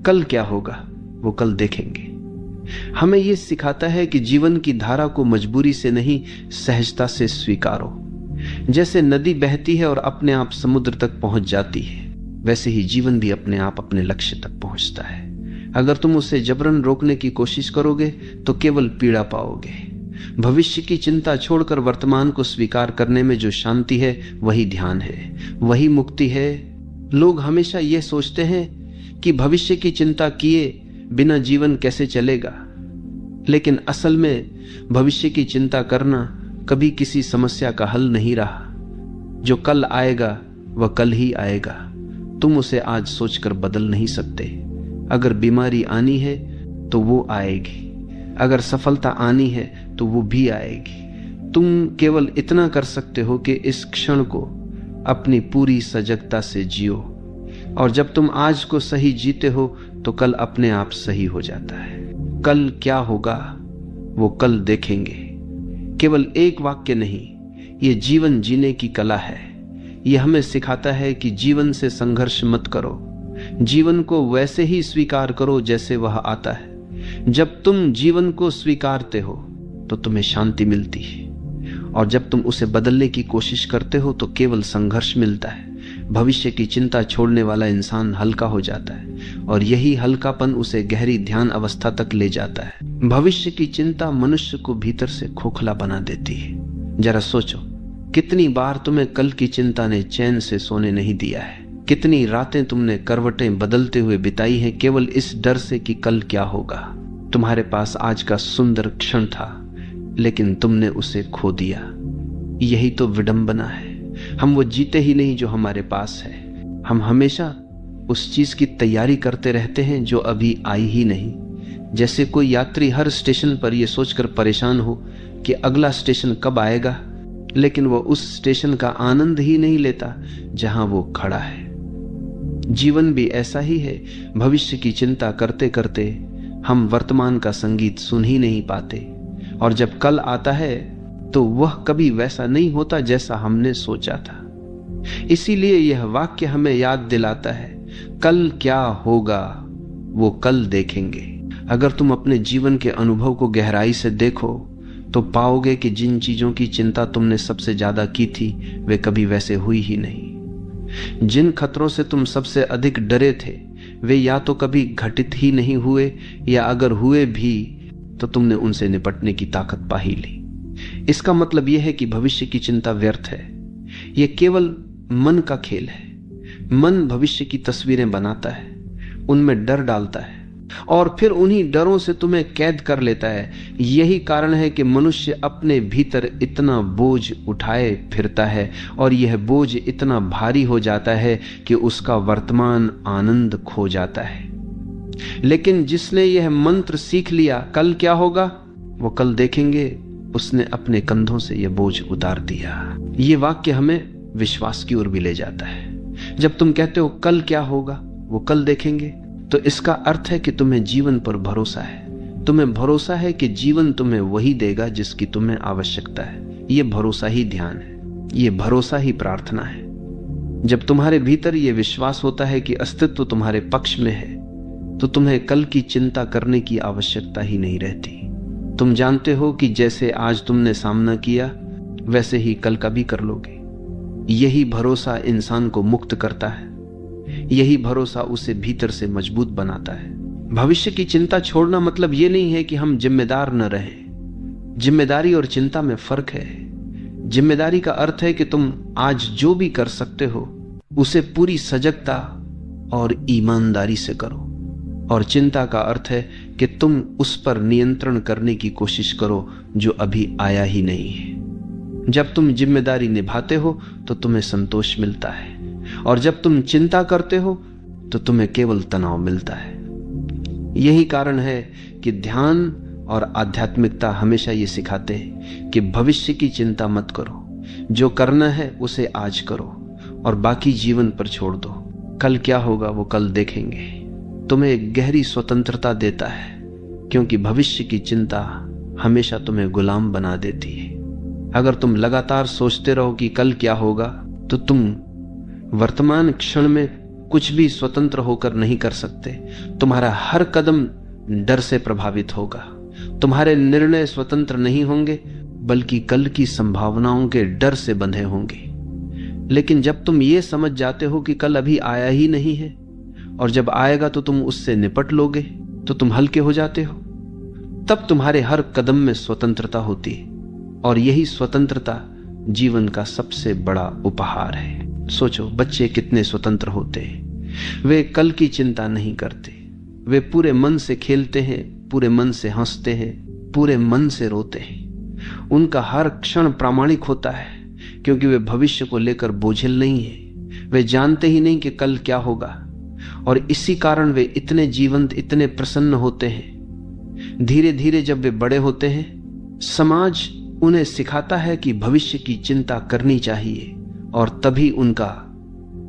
कल क्या होगा वो कल देखेंगे। हमें यह सिखाता है कि जीवन की धारा को मजबूरी से नहीं, सहजता से स्वीकारो। जैसे नदी बहती है और अपने आप समुद्र तक पहुंच जाती है, वैसे ही जीवन भी अपने आप अपने लक्ष्य तक पहुंचता है। अगर तुम उसे जबरन रोकने की कोशिश करोगे तो केवल पीड़ा पाओगे। भविष्य की चिंता छोड़कर वर्तमान को स्वीकार करने में जो शांति है वही ध्यान है, वही मुक्ति है। लोग हमेशा यह सोचते हैं कि भविष्य की चिंता किए बिना जीवन कैसे चलेगा, लेकिन असल में भविष्य की चिंता करना कभी किसी समस्या का हल नहीं रहा। जो कल आएगा वह कल ही आएगा, तुम उसे आज सोचकर बदल नहीं सकते। अगर बीमारी आनी है तो वो आएगी, अगर सफलता आनी है तो वो भी आएगी। तुम केवल इतना कर सकते हो कि इस क्षण को अपनी पूरी सजगता से जियो, और जब तुम आज को सही जीते हो तो कल अपने आप सही हो जाता है। कल क्या होगा वो कल देखेंगे। केवल एक वाक्य नहीं, ये जीवन जीने की कला है। ये हमें सिखाता है कि जीवन से संघर्ष मत करो, जीवन को वैसे ही स्वीकार करो जैसे वह आता है। जब तुम जीवन को स्वीकारते हो तो तुम्हें शांति मिलती है, और जब तुम उसे बदलने की कोशिश करते हो तो केवल संघर्ष मिलता है। भविष्य की चिंता छोड़ने वाला इंसान हल्का हो जाता है, और यही हल्कापन उसे गहरी ध्यान अवस्था तक ले जाता है। भविष्य की चिंता मनुष्य को भीतर से खोखला बना देती है। जरा सोचो, कितनी बार तुम्हें कल की चिंता ने चैन से सोने नहीं दिया है। कितनी रातें तुमने करवटें बदलते हुए बिताई हैं केवल इस डर से कि कल क्या होगा। तुम्हारे पास आज का सुंदर क्षण था, लेकिन तुमने उसे खो दिया। यही तो विडंबना है। हम वो जीते ही नहीं जो हमारे पास है। हम हमेशा उस चीज की तैयारी करते रहते हैं जो अभी आई ही नहीं। जैसे कोई यात्री हर स्टेशन पर यह सोचकर परेशान हो कि अगला स्टेशन कब आएगा, लेकिन वो उस स्टेशन का आनंद ही नहीं लेता जहां वो खड़ा है। जीवन भी ऐसा ही है। भविष्य की चिंता करते करते हम वर्तमान का संगीत सुन ही नहीं पाते, और जब कल आता है तो वह कभी वैसा नहीं होता जैसा हमने सोचा था। इसीलिए यह वाक्य हमें याद दिलाता है, कल क्या होगा वो कल देखेंगे। अगर तुम अपने जीवन के अनुभव को गहराई से देखो तो पाओगे कि जिन चीजों की चिंता तुमने सबसे ज्यादा की थी वे कभी वैसे हुई ही नहीं। जिन खतरों से तुम सबसे अधिक डरे थे वे या तो कभी घटित ही नहीं हुए, या अगर हुए भी तो तुमने उनसे निपटने की ताकत पा ही ली। इसका मतलब यह है कि भविष्य की चिंता व्यर्थ है। यह केवल मन का खेल है। मन भविष्य की तस्वीरें बनाता है, उनमें डर डालता है, और फिर उन्हीं डरों से तुम्हें कैद कर लेता है। यही कारण है कि मनुष्य अपने भीतर इतना बोझ उठाए फिरता है, और यह बोझ इतना भारी हो जाता है कि उसका वर्तमान आनंद खो जाता है। लेकिन जिसने यह मंत्र सीख लिया, कल क्या होगा वो कल देखेंगे, उसने अपने कंधों से यह बोझ उतार दिया। यह वाक्य हमें विश्वास की ओर भी ले जाता है। जब तुम कहते हो कल क्या होगा वो कल देखेंगे, तो इसका अर्थ है कि तुम्हें जीवन पर भरोसा है। तुम्हें भरोसा है कि जीवन तुम्हें वही देगा जिसकी तुम्हें आवश्यकता है। यह भरोसा ही ध्यान है, यह भरोसा ही प्रार्थना है। जब तुम्हारे भीतर यह विश्वास होता है कि अस्तित्व तुम्हारे पक्ष में है, तो तुम्हें कल की चिंता करने की आवश्यकता ही नहीं रहती। तुम जानते हो कि जैसे आज तुमने सामना किया वैसे ही कल का भी कर लोगे। यही भरोसा इंसान को मुक्त करता है। यही भरोसा उसे भीतर से मजबूत बनाता है। भविष्य की चिंता छोड़ना मतलब यह नहीं है कि हम जिम्मेदार न रहें। जिम्मेदारी और चिंता में फर्क है। जिम्मेदारी का अर्थ है कि तुम आज जो भी कर सकते हो उसे पूरी सजगता और ईमानदारी से करो, और चिंता का अर्थ है कि तुम उस पर नियंत्रण करने की कोशिश करो जो अभी आया ही नहीं है। जब तुम जिम्मेदारी निभाते हो तो तुम्हें संतोष मिलता है, और जब तुम चिंता करते हो तो तुम्हें केवल तनाव मिलता है। यही कारण है कि ध्यान और आध्यात्मिकता हमेशा ये सिखाते हैं कि भविष्य की चिंता मत करो। जो करना है उसे आज करो और बाकी जीवन पर छोड़ दो। कल क्या होगा वो कल देखेंगे। तुम्हें एक गहरी स्वतंत्रता देता है, क्योंकि भविष्य की चिंता हमेशा तुम्हें गुलाम बना देती है। अगर तुम लगातार सोचते रहो कि कल क्या होगा, तो तुम वर्तमान क्षण में कुछ भी स्वतंत्र होकर नहीं कर सकते। तुम्हारा हर कदम डर से प्रभावित होगा। तुम्हारे निर्णय स्वतंत्र नहीं होंगे, बल्कि कल की संभावनाओं के डर से बंधे होंगे। लेकिन जब तुम ये समझ जाते हो कि कल अभी आया ही नहीं है, और जब आएगा तो तुम उससे निपट लोगे, तो तुम हल्के हो जाते हो। तब तुम्हारे हर कदम में स्वतंत्रता होती है, और यही स्वतंत्रता जीवन का सबसे बड़ा उपहार है। सोचो, बच्चे कितने स्वतंत्र होते हैं। वे कल की चिंता नहीं करते। वे पूरे मन से खेलते हैं, पूरे मन से हंसते हैं, पूरे मन से रोते हैं। उनका हर क्षण प्रामाणिक होता है, क्योंकि वे भविष्य को लेकर बोझिल नहीं है। वे जानते ही नहीं कि कल क्या होगा, और इसी कारण वे इतने जीवंत, इतने प्रसन्न होते हैं। धीरे धीरे जब वे बड़े होते हैं, समाज उन्हें सिखाता है कि भविष्य की चिंता करनी चाहिए, और तभी उनका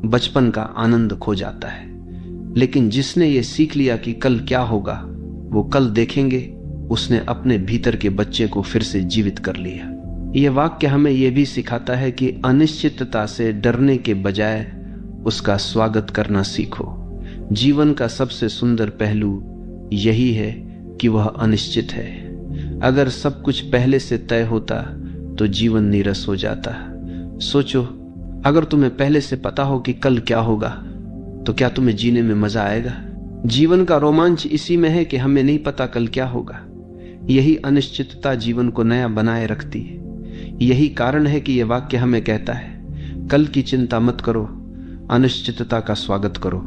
बचपन का आनंद खो जाता है। लेकिन जिसने ये सीख लिया कि कल क्या होगा, वो कल देखेंगे, उसने अपने भीतर के बच्चे को फिर से जीवित कर लिया। यह वाक्य हमें यह भी सिखाता है कि अनिश्चितता से डरने के बजाय उसका स्वागत करना सीखो। जीवन का सबसे सुंदर पहलू यही है कि वह अनिश्चित है। अगर सब कुछ पहले से तय होता तो जीवन नीरस हो जाता। सोचो, अगर तुम्हें पहले से पता हो कि कल क्या होगा, तो क्या तुम्हें जीने में मजा आएगा? जीवन का रोमांच इसी में है कि हमें नहीं पता कल क्या होगा। यही अनिश्चितता जीवन को नया बनाए रखती है। यही कारण है कि यह वाक्य हमें कहता है, कल की चिंता मत करो, अनिश्चितता का स्वागत करो।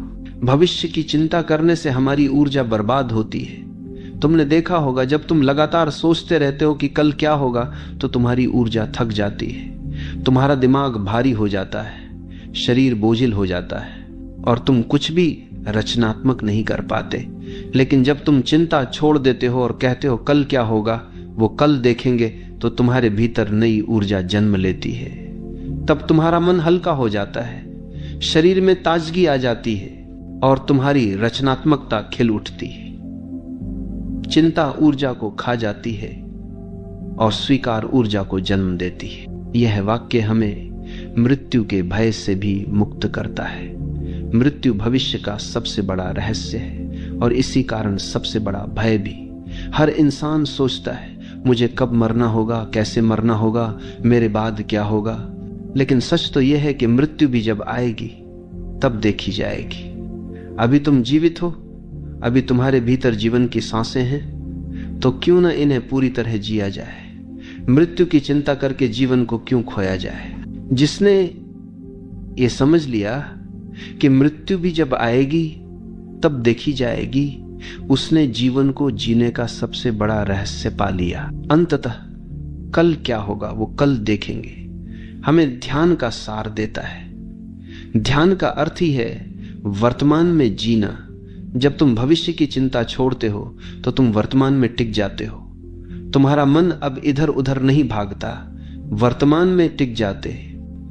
भविष्य की चिंता करने से हमारी ऊर्जा बर्बाद होती है। तुमने देखा होगा, जब तुम लगातार सोचते रहते हो कि कल क्या होगा, तो तुम्हारी ऊर्जा थक जाती है, तुम्हारा दिमाग भारी हो जाता है, शरीर बोझिल हो जाता है, और तुम कुछ भी रचनात्मक नहीं कर पाते। लेकिन जब तुम चिंता छोड़ देते हो और कहते हो कल क्या होगा, वो कल देखेंगे, तो तुम्हारे भीतर नई ऊर्जा जन्म लेती है। तब तुम्हारा मन हल्का हो जाता है, शरीर में ताजगी आ जाती है, और तुम्हारी रचनात्मकता खिल उठती है। चिंता ऊर्जा को खा जाती है, और स्वीकार ऊर्जा को जन्म देती है। यह वाक्य हमें मृत्यु के भय से भी मुक्त करता है। मृत्यु भविष्य का सबसे बड़ा रहस्य है, और इसी कारण सबसे बड़ा भय भी। हर इंसान सोचता है, मुझे कब मरना होगा, कैसे मरना होगा, मेरे बाद क्या होगा। लेकिन सच तो यह है कि मृत्यु भी जब आएगी तब देखी जाएगी। अभी तुम जीवित हो, अभी तुम्हारे भीतर जीवन की सांसें हैं, तो क्यों न इन्हें पूरी तरह जिया जाए। मृत्यु की चिंता करके जीवन को क्यों खोया जाए। जिसने ये समझ लिया कि मृत्यु भी जब आएगी तब देखी जाएगी, उसने जीवन को जीने का सबसे बड़ा रहस्य पा लिया। अंततः कल क्या होगा वो कल देखेंगे हमें ध्यान का सार देता है। ध्यान का अर्थ ही है वर्तमान में जीना। जब तुम भविष्य की चिंता छोड़ते हो तो तुम वर्तमान में टिक जाते हो। तुम्हारा मन अब इधर उधर नहीं भागता, वर्तमान में टिक जाते।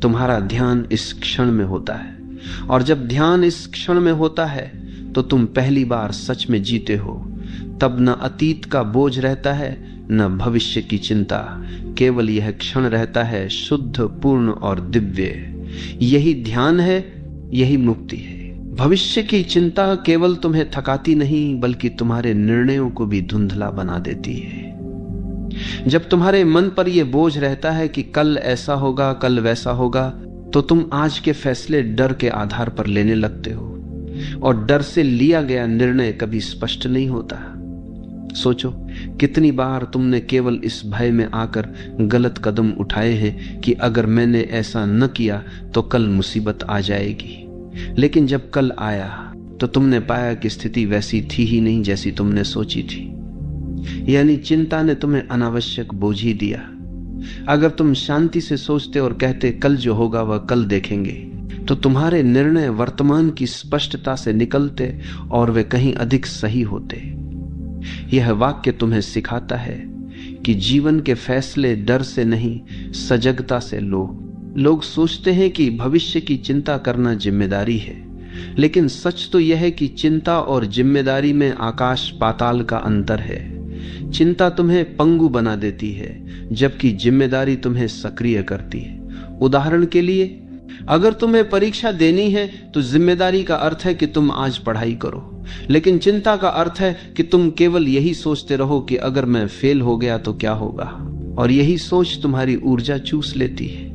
तुम्हारा ध्यान इस क्षण में होता है, और जब ध्यान इस क्षण में होता है तो तुम पहली बार सच में जीते हो। तब न अतीत का बोझ रहता है, न भविष्य की चिंता। केवल यह क्षण रहता है शुद्ध, पूर्ण और दिव्य। यही ध्यान है, यही मुक्ति है। भविष्य की चिंता केवल तुम्हें थकाती नहीं, बल्कि तुम्हारे निर्णयों को भी धुंधला बना देती है। जब तुम्हारे मन पर यह बोझ रहता है कि कल ऐसा होगा, कल वैसा होगा, तो तुम आज के फैसले डर के आधार पर लेने लगते हो, और डर से लिया गया निर्णय कभी स्पष्ट नहीं होता। सोचो, कितनी बार तुमने केवल इस भय में आकर गलत कदम उठाए हैं कि अगर मैंने ऐसा न किया तो कल मुसीबत आ जाएगी। लेकिन जब कल आया तो तुमने पाया कि स्थिति वैसी थी ही नहीं जैसी तुमने सोची थी। यानी चिंता ने तुम्हें अनावश्यक बोझ ही दिया। अगर तुम शांति से सोचते और कहते कल जो होगा वह कल देखेंगे, तो तुम्हारे निर्णय वर्तमान की स्पष्टता से निकलते और वे कहीं अधिक सही होते। यह वाक्य तुम्हें सिखाता है कि जीवन के फैसले डर से नहीं, सजगता से लो। लोग सोचते हैं कि भविष्य की चिंता करना जिम्मेदारी है, लेकिन सच तो यह है कि चिंता और जिम्मेदारी में आकाश पाताल का अंतर है। चिंता तुम्हें पंगु बना देती है, जबकि जिम्मेदारी तुम्हें सक्रिय करती है। उदाहरण के लिए, अगर तुम्हें परीक्षा देनी है तो जिम्मेदारी का अर्थ है कि तुम आज पढ़ाई करो, लेकिन चिंता का अर्थ है कि तुम केवल यही सोचते रहो कि अगर मैं फेल हो गया तो क्या होगा, और यही सोच तुम्हारी ऊर्जा चूस लेती है।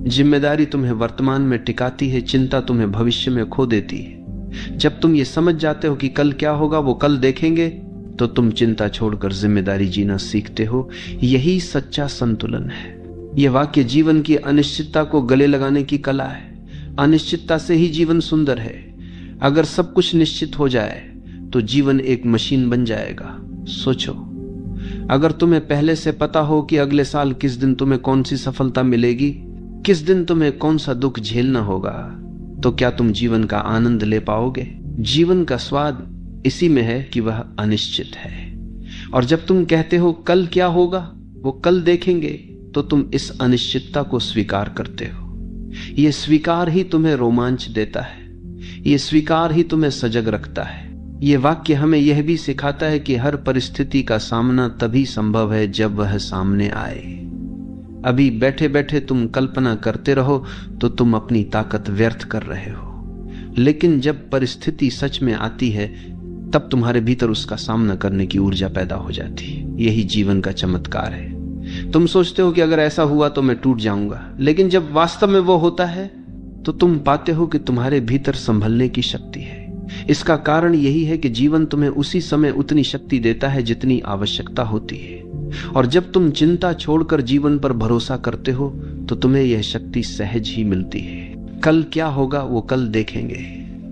जिम्मेदारी तुम्हें वर्तमान में टिकाती है, चिंता तुम्हें भविष्य में खो देती है। जब तुम ये समझ जाते हो कि कल क्या होगा वो कल देखेंगे, तो तुम चिंता छोड़कर जिम्मेदारी जीना सीखते हो। यही सच्चा संतुलन है। यह वाक्य जीवन की अनिश्चितता को गले लगाने की कला है। अनिश्चितता से ही जीवन सुंदर है। अगर सब कुछ निश्चित हो जाए तो जीवन एक मशीन बन जाएगा। सोचो, अगर तुम्हें पहले से पता हो कि अगले साल किस दिन तुम्हें कौन सी सफलता मिलेगी, किस दिन तुम्हें कौन सा दुख झेलना होगा, तो क्या तुम जीवन का आनंद ले पाओगे? जीवन का स्वाद इसी में है कि वह अनिश्चित है। और जब तुम कहते हो कल क्या होगा वो कल देखेंगे, तो तुम इस अनिश्चितता को स्वीकार करते हो। यह स्वीकार ही तुम्हें रोमांच देता है, यह स्वीकार ही तुम्हें सजग रखता है। यह वाक्य हमें यह भी सिखाता है कि हर परिस्थिति का सामना तभी संभव है जब वह सामने आए। अभी बैठे बैठे तुम कल्पना करते रहो तो तुम अपनी ताकत व्यर्थ कर रहे हो, लेकिन जब परिस्थिति सच में आती है तब तुम्हारे भीतर उसका सामना करने की ऊर्जा पैदा हो जाती है। यही जीवन का चमत्कार है। तुम सोचते हो कि अगर ऐसा हुआ तो मैं टूट जाऊंगा, लेकिन जब वास्तव में वो होता है तो तुम पाते हो कि तुम्हारे भीतर संभलने की शक्ति है। इसका कारण यही है कि जीवन तुम्हें उसी समय उतनी शक्ति देता है जितनी आवश्यकता होती है। और जब तुम चिंता छोड़कर जीवन पर भरोसा करते हो तो तुम्हें यह शक्ति सहज ही मिलती है। कल क्या होगा वो कल देखेंगे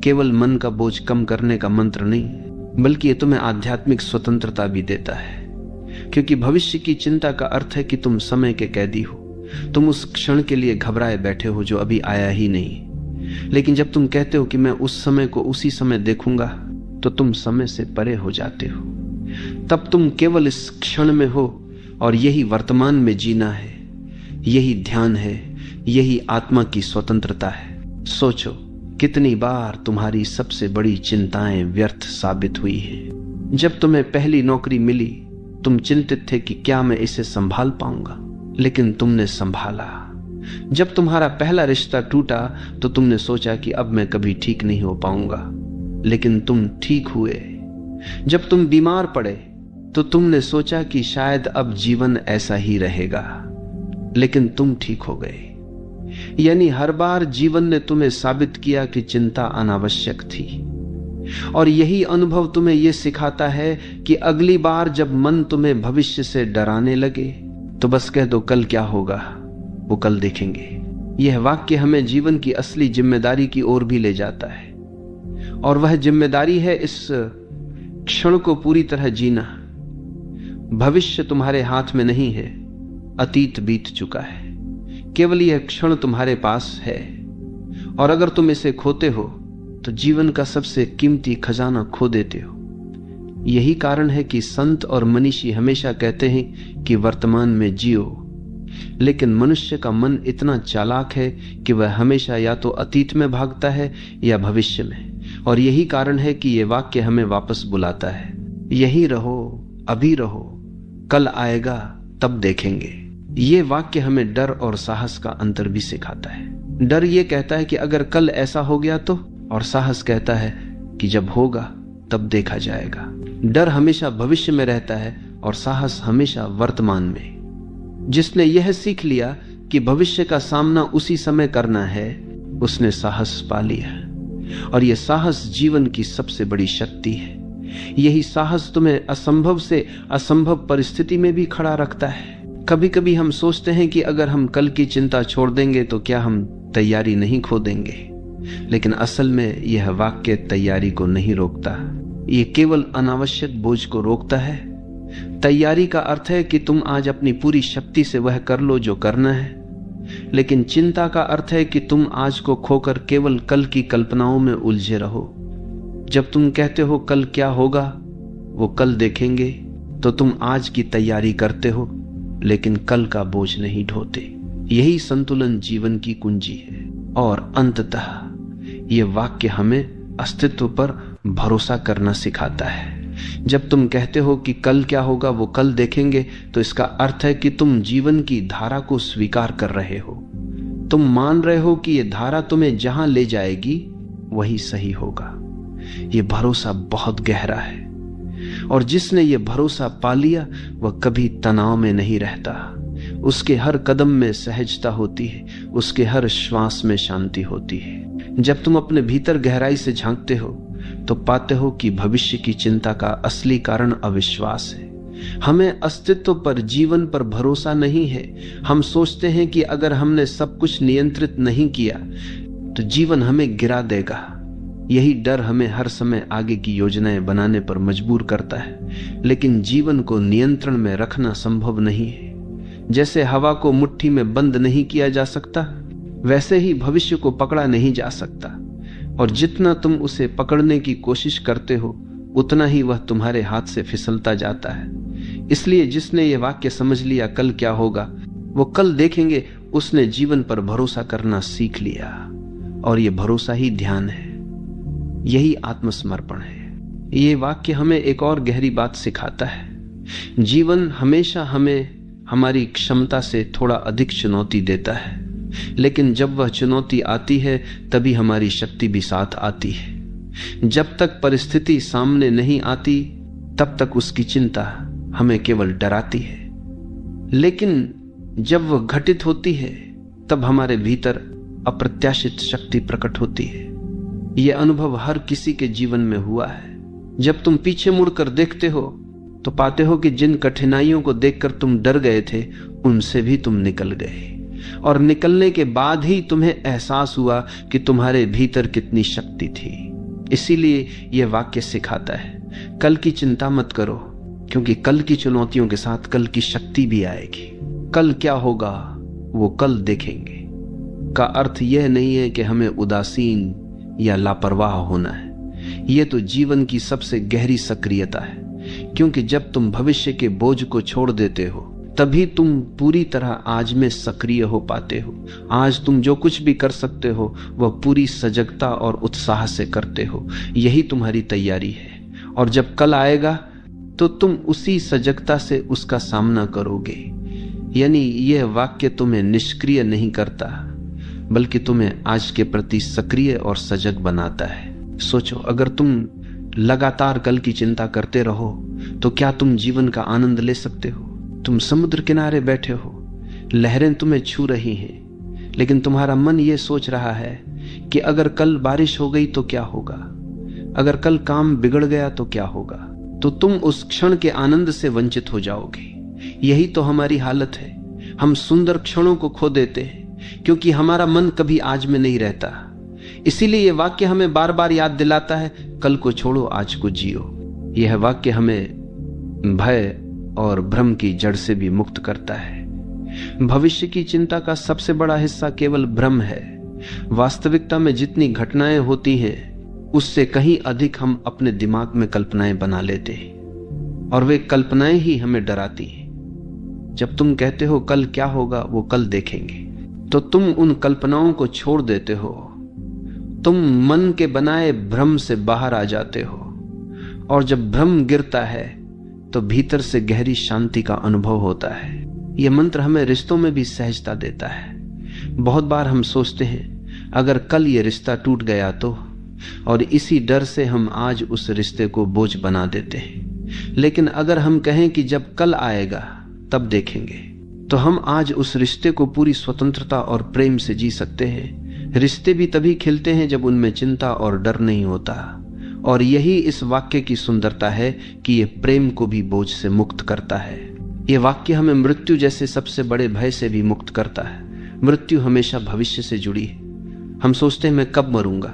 केवल मन का बोझ कम करने का मंत्र नहीं, बल्कि ये तुम्हें आध्यात्मिक स्वतंत्रता भी देता है। क्योंकि भविष्य की चिंता का अर्थ है कि तुम समय के कैदी हो। तुम उस क्षण के लिए घबराए बैठे हो जो अभी आया ही नहीं। लेकिन जब तुम कहते हो कि मैं उस समय को उसी समय देखूंगा, तो तुम समय से परे हो जाते हो। तब तुम केवल इस क्षण में हो, और यही वर्तमान में जीना है, यही ध्यान है, यही आत्मा की स्वतंत्रता है। सोचो, कितनी बार तुम्हारी सबसे बड़ी चिंताएं व्यर्थ साबित हुई हैं। जब तुम्हें पहली नौकरी मिली, तुम चिंतित थे कि क्या मैं इसे संभाल पाऊंगा, लेकिन तुमने संभाला। जब तुम्हारा पहला रिश्ता टूटा तो तुमने सोचा कि अब मैं कभी ठीक नहीं हो पाऊंगा, लेकिन तुम ठीक हुए। जब तुम बीमार पड़े तो तुमने सोचा कि शायद अब जीवन ऐसा ही रहेगा, लेकिन तुम ठीक हो गए। यानी हर बार जीवन ने तुम्हें साबित किया कि चिंता अनावश्यक थी। और यही अनुभव तुम्हें यह सिखाता है कि अगली बार जब मन तुम्हें भविष्य से डराने लगे तो बस कह दो कल क्या होगा वो कल देखेंगे। यह वाक्य हमें जीवन की असली जिम्मेदारी की ओर भी ले जाता है, और वह जिम्मेदारी है इस क्षण को पूरी तरह जीना। भविष्य तुम्हारे हाथ में नहीं है, अतीत बीत चुका है, केवल यह क्षण तुम्हारे पास है। और अगर तुम इसे खोते हो तो जीवन का सबसे कीमती खजाना खो देते हो। यही कारण है कि संत और मनीषी हमेशा कहते हैं कि वर्तमान में जियो, लेकिन मनुष्य का मन इतना चालाक है कि वह हमेशा या तो अतीत में भागता है या भविष्य में। और यही कारण है कि यह वाक्य हमें वापस बुलाता है, यही रहो, अभी रहो, कल आएगा तब देखेंगे। ये वाक्य हमें डर और साहस का अंतर भी सिखाता है। डर ये कहता है कि अगर कल ऐसा हो गया तो, और साहस कहता है कि जब होगा तब देखा जाएगा। डर हमेशा भविष्य में रहता है और साहस हमेशा वर्तमान में। जिसने यह सीख लिया कि भविष्य का सामना उसी समय करना है, उसने साहस पा लिया। और यह साहस जीवन की सबसे बड़ी शक्ति है। यही साहस तुम्हें असंभव से असंभव परिस्थिति में भी खड़ा रखता है। कभी कभी हम सोचते हैं कि अगर हम कल की चिंता छोड़ देंगे तो क्या हम तैयारी नहीं खो देंगे, लेकिन असल में यह वाक्य तैयारी को नहीं रोकता, यह केवल अनावश्यक बोझ को रोकता है। तैयारी का अर्थ है कि तुम आज अपनी पूरी शक्ति से वह कर लो जो करना है, लेकिन चिंता का अर्थ है कि तुम आज को खोकर केवल कल की कल्पनाओं में उलझे रहो। जब तुम कहते हो कल क्या होगा वो कल देखेंगे, तो तुम आज की तैयारी करते हो लेकिन कल का बोझ नहीं ढोते। यही संतुलन जीवन की कुंजी है। और अंततः यह वाक्य हमें अस्तित्व पर भरोसा करना सिखाता है। जब तुम कहते हो कि कल क्या होगा वो कल देखेंगे, तो इसका अर्थ है कि तुम जीवन की धारा को स्वीकार कर रहे हो। तुम मान रहे हो कि यह धारा तुम्हें जहां ले जाएगी वही सही होगा। यह भरोसा बहुत गहरा है, और जिसने यह भरोसा पा लिया वह कभी तनाव में नहीं रहता। उसके हर कदम में सहजता होती है, उसके हर श्वास में शांति होती है। जब तुम अपने भीतर गहराई से झांकते हो तो पाते हो कि भविष्य की चिंता का असली कारण अविश्वास है। हमें अस्तित्व पर, जीवन पर भरोसा नहीं है। हम सोचते हैं कि अगर हमने सब कुछ नियंत्रित नहीं किया तो जीवन हमें गिरा देगा। यही डर हमें हर समय आगे की योजनाएं बनाने पर मजबूर करता है, लेकिन जीवन को नियंत्रण में रखना संभव नहीं है। जैसे हवा को मुट्ठी में बंद नहीं किया जा सकता, वैसे ही भविष्य को पकड़ा नहीं जा सकता, और जितना तुम उसे पकड़ने की कोशिश करते हो उतना ही वह तुम्हारे हाथ से फिसलता जाता है। इसलिए जिसने ये वाक्य समझ लिया कल क्या होगा वो कल देखेंगे, उसने जीवन पर भरोसा करना सीख लिया, और ये भरोसा ही ध्यान है, यही आत्मसमर्पण है। ये वाक्य हमें एक और गहरी बात सिखाता है। जीवन हमेशा हमें हमारी क्षमता से थोड़ा अधिक चुनौती देता है, लेकिन जब वह चुनौती आती है तभी हमारी शक्ति भी साथ आती है। जब तक परिस्थिति सामने नहीं आती तब तक उसकी चिंता हमें केवल डराती है, लेकिन जब वह घटित होती है तब हमारे भीतर अप्रत्याशित शक्ति प्रकट होती है। यह अनुभव हर किसी के जीवन में हुआ है। जब तुम पीछे मुड़कर देखते हो तो पाते हो कि जिन कठिनाइयों को देखकर तुम डर गए थे उनसे भी तुम निकल गए, और निकलने के बाद ही तुम्हें एहसास हुआ कि तुम्हारे भीतर कितनी शक्ति थी। इसीलिए यह वाक्य सिखाता है, कल की चिंता मत करो, क्योंकि कल की चुनौतियों के साथ कल की शक्ति भी आएगी। कल क्या होगा वो कल देखेंगे का अर्थ यह नहीं है कि हमें उदासीन या लापरवाह होना है। यह तो जीवन की सबसे गहरी सक्रियता है, क्योंकि जब तुम भविष्य के बोझ को छोड़ देते हो तभी तुम पूरी तरह आज में सक्रिय हो पाते हो। आज तुम जो कुछ भी कर सकते हो वह पूरी सजगता और उत्साह से करते हो। यही तुम्हारी तैयारी है, और जब कल आएगा तो तुम उसी सजगता से उसका सामना करोगे। यानी यह वाक्य तुम्हें निष्क्रिय नहीं करता, बल्कि तुम्हें आज के प्रति सक्रिय और सजग बनाता है। सोचो, अगर तुम लगातार कल की चिंता करते रहो तो क्या तुम जीवन का आनंद ले सकते हो? तुम समुद्र किनारे बैठे हो, लहरें तुम्हें छू रही हैं, लेकिन तुम्हारा मन ये सोच रहा है कि अगर कल बारिश हो गई तो क्या होगा, अगर कल काम बिगड़ गया तो क्या होगा, तो तुम उस क्षण के आनंद से वंचित हो जाओगे। यही तो हमारी हालत है। हम सुंदर क्षणों को खो देते हैं क्योंकि हमारा मन कभी आज में नहीं रहता। इसीलिए यह वाक्य हमें बार बार याद दिलाता है, कल को छोड़ो, आज को जियो। यह वाक्य हमें भय और भ्रम की जड़ से भी मुक्त करता है। भविष्य की चिंता का सबसे बड़ा हिस्सा केवल भ्रम है। वास्तविकता में जितनी घटनाएं होती हैं उससे कहीं अधिक हम अपने दिमाग में कल्पनाएं बना लेते हैं, और वे कल्पनाएं ही हमें डराती हैं। जब तुम कहते हो कल क्या होगा वो कल देखेंगे, तो तुम उन कल्पनाओं को छोड़ देते हो। तुम मन के बनाए भ्रम से बाहर आ जाते हो, और जब भ्रम गिरता है तो भीतर से गहरी शांति का अनुभव होता है। यह मंत्र हमें रिश्तों में भी सहजता देता है। बहुत बार हम सोचते हैं अगर कल ये रिश्ता टूट गया तो, और इसी डर से हम आज उस रिश्ते को बोझ बना देते हैं। लेकिन अगर हम कहें कि जब कल आएगा तब देखेंगे, तो हम आज उस रिश्ते को पूरी स्वतंत्रता और प्रेम से जी सकते हैं। रिश्ते भी तभी खिलते हैं जब उनमें चिंता और डर नहीं होता, और यही इस वाक्य की सुंदरता है कि यह प्रेम को भी बोझ से मुक्त करता है। यह वाक्य हमें मृत्यु जैसे सबसे बड़े भय से भी मुक्त करता है। मृत्यु हमेशा भविष्य से जुड़ी है। हम सोचते हैं मैं कब मरूंगा,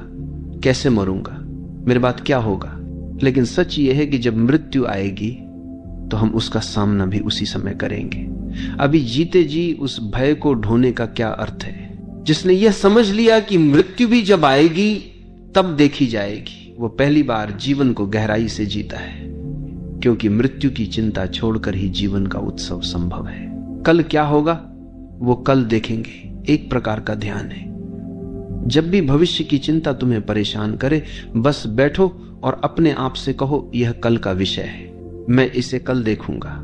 कैसे मरूंगा, मेरे बाद क्या होगा, लेकिन सच यह है कि जब मृत्यु आएगी तो हम उसका सामना भी उसी समय करेंगे। अभी जीते जी उस भय को ढोने का क्या अर्थ है? जिसने यह समझ लिया कि मृत्यु भी जब आएगी तब देखी जाएगी, वो पहली बार जीवन को गहराई से जीता है, क्योंकि मृत्यु की चिंता छोड़कर ही जीवन का उत्सव संभव है। कल क्या होगा वो कल देखेंगे, एक प्रकार का ध्यान है। जब भी भविष्य की चिंता तुम्हें परेशान करे, बस बैठो और अपने आप से कहो, यह कल का विषय है, मैं इसे कल देखूंगा।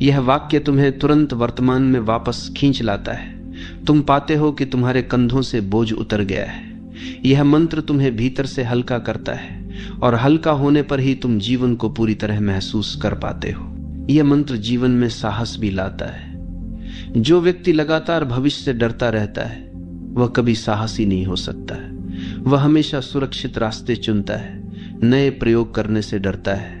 यह वाक्य तुम्हें तुरंत वर्तमान में वापस खींच लाता है। तुम पाते हो कि तुम्हारे कंधों से बोझ उतर गया है। यह मंत्र तुम्हें भीतर से हल्का करता है और हल्का होने पर ही तुम जीवन को पूरी तरह महसूस कर पाते हो। यह मंत्र जीवन में साहस भी लाता है। जो व्यक्ति लगातार भविष्य से डरता रहता है वह कभी साहसी नहीं हो सकता है। वह हमेशा सुरक्षित रास्ते चुनता है, नए प्रयोग करने से डरता है।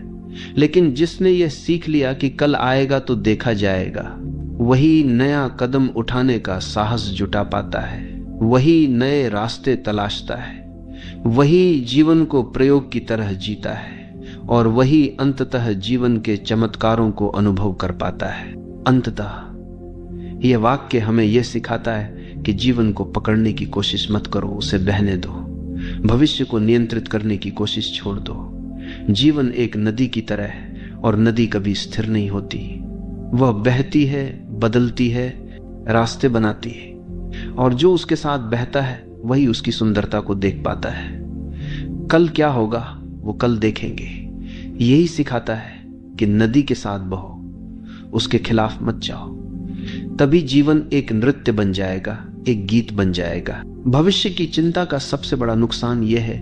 लेकिन जिसने यह सीख लिया कि कल आएगा तो देखा जाएगा, वही नया कदम उठाने का साहस जुटा पाता है, वही नए रास्ते तलाशता है, वही जीवन को प्रयोग की तरह जीता है और वही अंततः जीवन के चमत्कारों को अनुभव कर पाता है। अंततः यह वाक्य हमें यह सिखाता है कि जीवन को पकड़ने की कोशिश मत करो, उसे बहने दो। भविष्य को नियंत्रित करने की कोशिश छोड़ दो। जीवन एक नदी की तरह है और नदी कभी स्थिर नहीं होती। वह बहती है, बदलती है, रास्ते बनाती है और जो उसके साथ बहता है वही उसकी सुंदरता को देख पाता है। कल क्या होगा वो कल देखेंगे। यही सिखाता है कि नदी के साथ बहो, उसके खिलाफ मत जाओ। तभी जीवन एक नृत्य बन जाएगा, एक गीत बन जाएगा। भविष्य की चिंता का सबसे बड़ा नुकसान यह है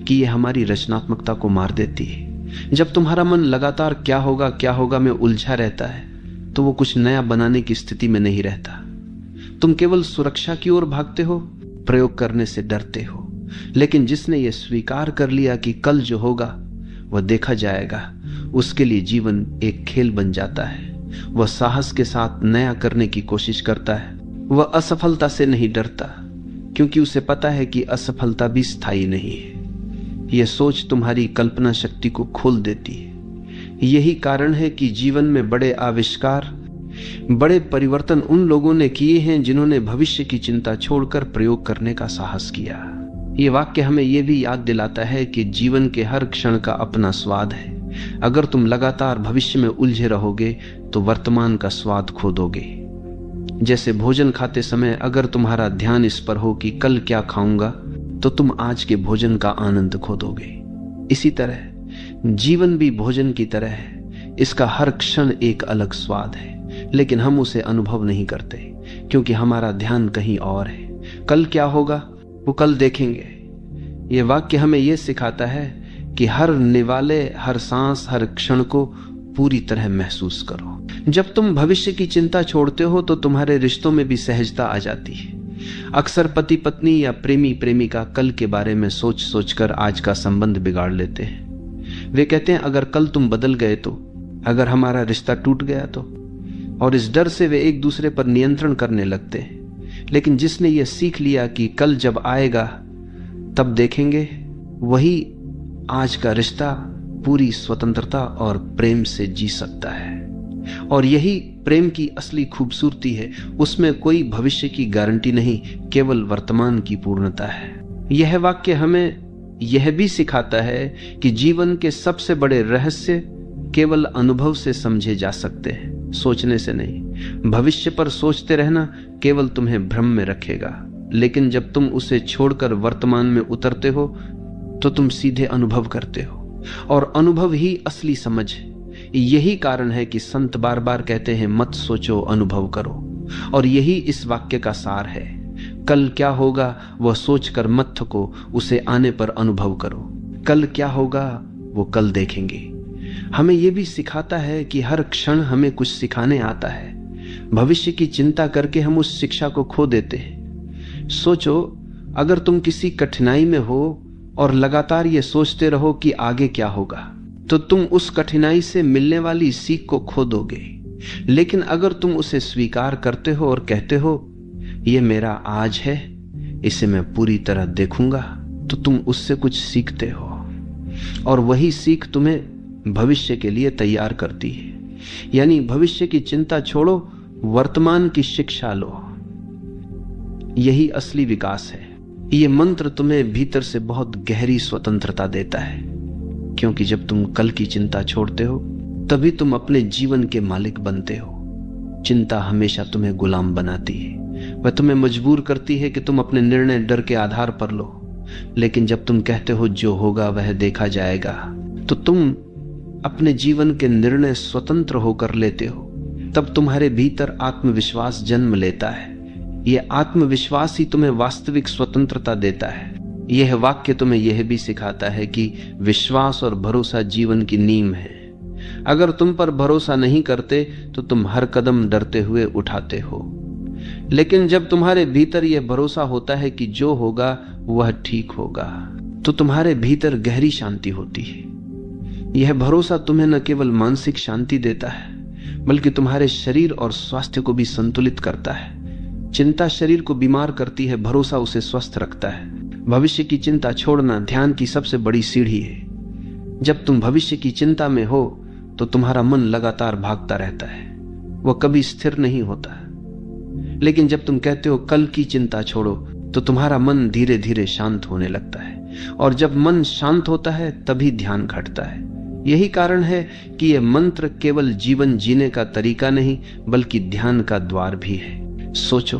कि यह हमारी रचनात्मकता को मार देती है। जब तुम्हारा मन लगातार क्या होगा में उलझा रहता है तो वो कुछ नया बनाने की स्थिति में नहीं रहता। तुम केवल सुरक्षा की ओर भागते हो, प्रयोग करने से डरते हो। लेकिन जिसने यह स्वीकार कर लिया कि कल जो होगा वह देखा जाएगा, उसके लिए जीवन एक खेल बन जाता है। वह साहस के साथ नया करने की कोशिश करता है। वह असफलता से नहीं डरता क्योंकि उसे पता है कि असफलता भी स्थायी नहीं है। यह सोच तुम्हारी कल्पना शक्ति को खोल देती है। यही कारण है कि जीवन में बड़े आविष्कार, बड़े परिवर्तन उन लोगों ने किए हैं जिन्होंने भविष्य की चिंता छोड़कर प्रयोग करने का साहस किया। यह वाक्य हमें यह भी याद दिलाता है कि जीवन के हर क्षण का अपना स्वाद है। अगर तुम लगातार भविष्य में उलझे रहोगे तो वर्तमान का स्वाद खो दोगे। जैसे भोजन खाते समय अगर तुम्हारा ध्यान इस पर हो कि कल क्या खाऊंगा, तो तुम आज के भोजन का आनंद खो दोगे। इसी तरह जीवन भी भोजन की तरह है। इसका हर क्षण एक अलग स्वाद है, लेकिन हम उसे अनुभव नहीं करते क्योंकि हमारा ध्यान कहीं और है। कल क्या होगा वो कल देखेंगे। यह वाक्य हमें यह सिखाता है कि हर निवाले, हर सांस, हर क्षण को पूरी तरह महसूस करो। जब तुम भविष्य की चिंता छोड़ते हो तो तुम्हारे रिश्तों में भी सहजता आ जाती है। अक्सर पति पत्नी या प्रेमी प्रेमिका कल के बारे में सोच सोचकर आज का संबंध बिगाड़ लेते हैं। वे कहते हैं अगर कल तुम बदल गए तो, अगर हमारा रिश्ता टूट गया तो, और इस डर से वे एक दूसरे पर नियंत्रण करने लगते हैं। लेकिन जिसने यह सीख लिया कि कल जब आएगा तब देखेंगे, वही आज का रिश्ता पूरी स्वतंत्रता और प्रेम से जी सकता है। और यही प्रेम की असली खूबसूरती है। उसमें कोई भविष्य की गारंटी नहीं, केवल वर्तमान की पूर्णता है। यह वाक्य हमें यह भी सिखाता है कि जीवन के सबसे बड़े रहस्य केवल अनुभव से समझे जा सकते हैं, सोचने से नहीं। भविष्य पर सोचते रहना केवल तुम्हें भ्रम में रखेगा, लेकिन जब तुम उसे छोड़कर वर्तमान में उतरते हो तो तुम सीधे अनुभव करते हो, और अनुभव ही असली समझ है। यही कारण है कि संत बार बार कहते हैं मत सोचो, अनुभव करो। और यही इस वाक्य का सार है। कल क्या होगा वह सोचकर मत थको, उसे आने पर अनुभव करो। कल क्या होगा वो कल देखेंगे। हमें यह भी सिखाता है कि हर क्षण हमें कुछ सिखाने आता है। भविष्य की चिंता करके हम उस शिक्षा को खो देते हैं। सोचो, अगर तुम किसी कठिनाई में हो और लगातार ये सोचते रहो कि आगे क्या होगा, तो तुम उस कठिनाई से मिलने वाली सीख को खो दोगे। लेकिन अगर तुम उसे स्वीकार करते हो और कहते हो ये मेरा आज है, इसे मैं पूरी तरह देखूंगा, तो तुम उससे कुछ सीखते हो, और वही सीख तुम्हें भविष्य के लिए तैयार करती है। यानी भविष्य की चिंता छोड़ो, वर्तमान की शिक्षा लो। यही असली विकास है। ये मंत्र तुम्हें भीतर से बहुत गहरी स्वतंत्रता देता है, क्योंकि जब तुम कल की चिंता छोड़ते हो तभी तुम अपने जीवन के मालिक बनते हो। चिंता हमेशा तुम्हें गुलाम बनाती है। वह तुम्हें मजबूर करती है कि तुम अपने निर्णय डर के आधार पर लो। लेकिन जब तुम कहते हो जो होगा वह देखा जाएगा, तो तुम अपने जीवन के निर्णय स्वतंत्र होकर लेते हो। तब तुम्हारे भीतर आत्मविश्वास जन्म लेता है। यह आत्मविश्वास ही तुम्हें वास्तविक स्वतंत्रता देता है। यह वाक्य तुम्हें यह भी सिखाता है कि विश्वास और भरोसा जीवन की नींव है। अगर तुम पर भरोसा नहीं करते तो तुम हर कदम डरते हुए उठाते हो, लेकिन जब तुम्हारे भीतर यह भरोसा होता है कि जो होगा वह ठीक होगा, तो तुम्हारे भीतर गहरी शांति होती है। यह भरोसा तुम्हें न केवल मानसिक शांति देता है, बल्कि तुम्हारे शरीर और स्वास्थ्य को भी संतुलित करता है। चिंता शरीर को बीमार करती है, भरोसा उसे स्वस्थ रखता है। भविष्य की चिंता छोड़ना ध्यान की सबसे बड़ी सीढ़ी है। जब तुम भविष्य की चिंता में हो तो तुम्हारा मन लगातार भागता रहता है, वह कभी स्थिर नहीं होता। लेकिन जब तुम कहते हो कल की चिंता छोड़ो, तो तुम्हारा मन धीरे धीरे शांत होने लगता है, और जब मन शांत होता है तभी ध्यान घटता है। यही कारण है कि यह मंत्र केवल जीवन जीने का तरीका नहीं, बल्कि ध्यान का द्वार भी है। सोचो,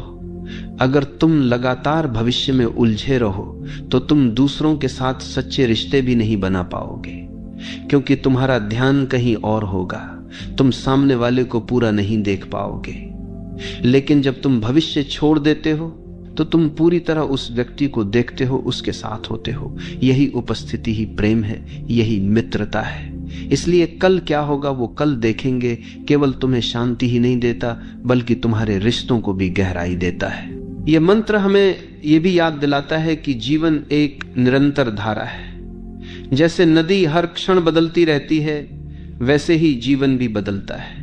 अगर तुम लगातार भविष्य में उलझे रहो तो तुम दूसरों के साथ सच्चे रिश्ते भी नहीं बना पाओगे, क्योंकि तुम्हारा ध्यान कहीं और होगा। तुम सामने वाले को पूरा नहीं देख पाओगे। लेकिन जब तुम भविष्य छोड़ देते हो तो तुम पूरी तरह उस व्यक्ति को देखते हो, उसके साथ होते हो। यही उपस्थिति ही प्रेम है, यही मित्रता है। इसलिए कल क्या होगा वो कल देखेंगे केवल तुम्हें शांति ही नहीं देता, बल्कि तुम्हारे रिश्तों को भी गहराई देता है। यह मंत्र हमें यह भी याद दिलाता है कि जीवन एक निरंतर धारा है। जैसे नदी हर क्षण बदलती रहती है, वैसे ही जीवन भी बदलता है।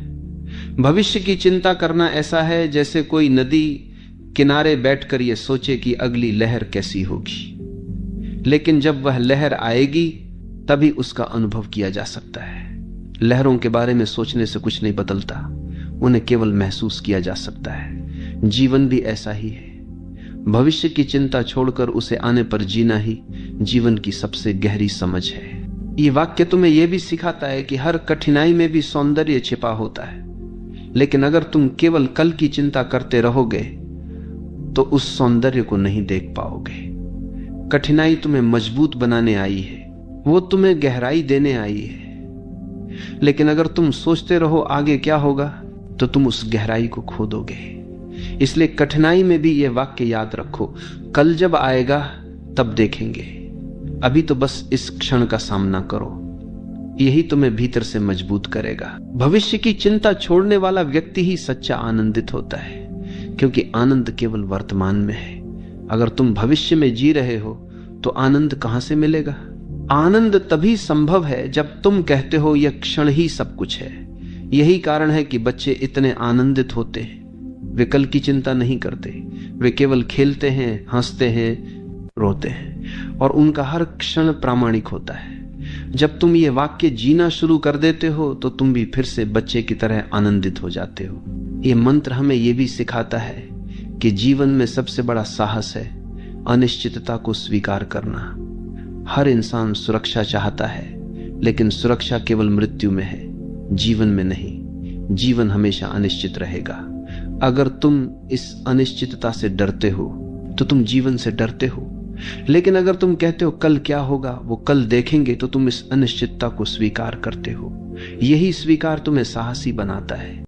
भविष्य की चिंता करना ऐसा है जैसे कोई नदी किनारे बैठकर यह सोचे कि अगली लहर कैसी होगी, लेकिन जब वह लहर आएगी तभी उसका अनुभव किया जा सकता है। लहरों के बारे में सोचने से कुछ नहीं बदलता, उन्हें केवल महसूस किया जा सकता है। जीवन भी ऐसा ही है। भविष्य की चिंता छोड़कर उसे आने पर जीना ही जीवन की सबसे गहरी समझ है। ये वाक्य तुम्हें यह भी सिखाता है कि हर कठिनाई में भी सौंदर्य छिपा होता है, लेकिन अगर तुम केवल कल की चिंता करते रहोगे तो उस सौंदर्य को नहीं देख पाओगे। कठिनाई तुम्हें मजबूत बनाने आई है, वो तुम्हें गहराई देने आई है। लेकिन अगर तुम सोचते रहो आगे क्या होगा, तो तुम उस गहराई को खो दोगे। इसलिए कठिनाई में भी यह वाक्य याद रखो, कल जब आएगा तब देखेंगे, अभी तो बस इस क्षण का सामना करो। यही तुम्हें भीतर से मजबूत करेगा। भविष्य की चिंता छोड़ने वाला व्यक्ति ही सच्चा आनंदित होता है, क्योंकि आनंद केवल वर्तमान में है। अगर तुम भविष्य में जी रहे हो तो आनंद कहां से मिलेगा? आनंद तभी संभव है जब तुम कहते हो यह क्षण ही सब कुछ है। यही कारण है कि बच्चे इतने आनंदित होते हैं। वे कल की चिंता नहीं करते, वे केवल खेलते हैं, हंसते हैं, रोते हैं, और उनका हर क्षण प्रामाणिक होता है। जब तुम ये वाक्य जीना शुरू कर देते हो तो तुम भी फिर से बच्चे की तरह आनंदित हो जाते हो। ये मंत्र हमें यह भी सिखाता है कि जीवन में सबसे बड़ा साहस है अनिश्चितता को स्वीकार करना। हर इंसान सुरक्षा चाहता है, लेकिन सुरक्षा केवल मृत्यु में है, जीवन में नहीं। जीवन हमेशा अनिश्चित रहेगा। अगर तुम इस अनिश्चितता से डरते हो तो तुम जीवन से डरते हो। लेकिन अगर तुम कहते हो कल क्या होगा वो कल देखेंगे, तो तुम इस अनिश्चितता को स्वीकार करते हो। यही स्वीकार तुम्हें साहसी बनाता है।